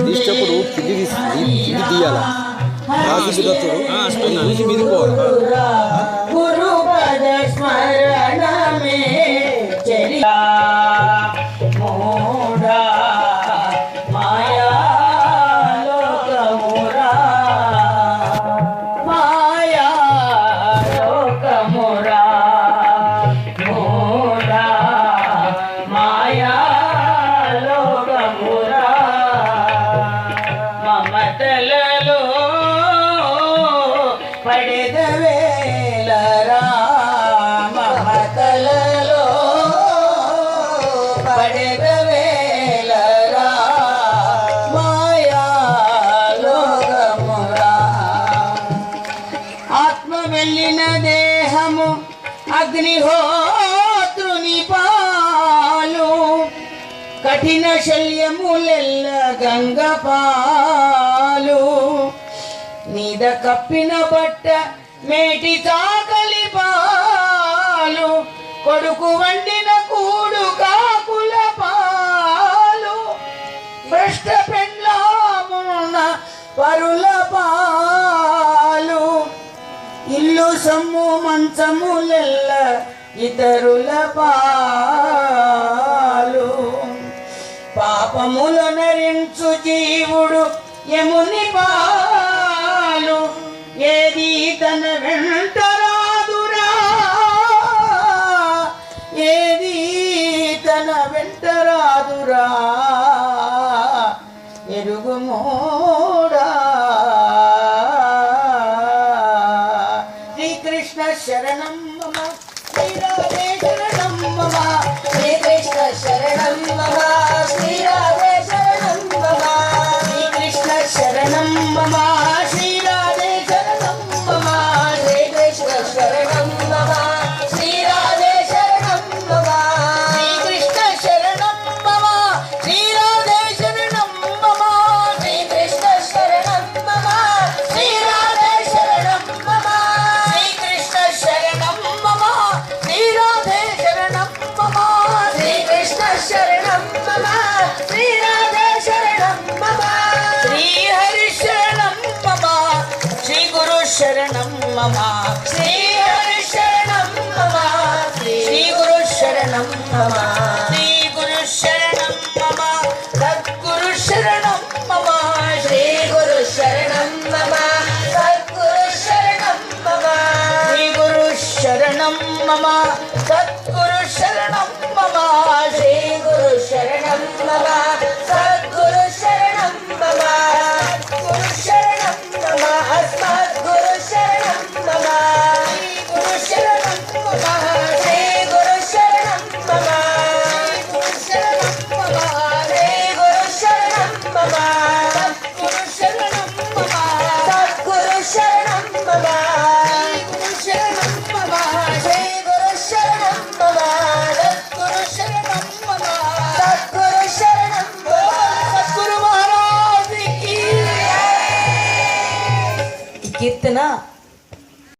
తీసేటప్పుడు కింది తీయాల తీసి మీది పోవాలి. పడెదవేలరా మమతలలో పడెదవేలరా మాయాలోకమురా. ఆత్మ వెళ్ళిన దేహము అగ్నిహోత్రుని పాలు, కఠిన శల్యములెల్ల గంగపాలు, నీద కప్పిన బట్ట మేటి చాకలి పాలు, కొడుకు వండిన కూడు కాకుల పాలు, భ్రష్ట పెండ్లామున్న పరుల పాలు, ఇల్లు సమ్ము మంచములెల్ల ఇతరుల పాలు, పాపముల నరించు జీవుడు యముని పాలు, ఏది తన వెంట రాదురా, ఏది తన వెంట రాదురా, ఎరుగుమోడా. శ్రీకృష్ణ శరణం మమ, శ్రీరాధే శరణం మమ, శ్రీకృష్ణ శరణం మమ, శ్రీరాధే శరణం మమ, శ్రీకృష్ణ శరణం మమ, శ్రీరాధే శరణం మమ, శ్రీకృష్ణ శరణం మమ, శ్రీరాధే శరణం మమ, శ్రీకృష్ణ శరణం మమ, శ్రీరాధే శరణం మమ, శ్రీకృష్ణ శరణం మమ, శ్రీరాధే శరణం మమ, శ్రీకృష్ణ శరణం మమ, శ్రీరాధే శరణం మమ, శ్రీకృష్ణ శరణం మమ, శ్రీరాధే శరణం మమ, శ్రీహరి శరణం మమ, శ్రీ గురు శరణం మమ, శ్రీహరి శరణం మమ, శ్రీ గురు శరణం మమ, శ్రీ గురు శరణం మమ, సద్గురు శరణం మమ, శ్రీ గురు శరణం మమ, సద్గురు శరణం మమ, శ్రీ గురు శరణం మమ.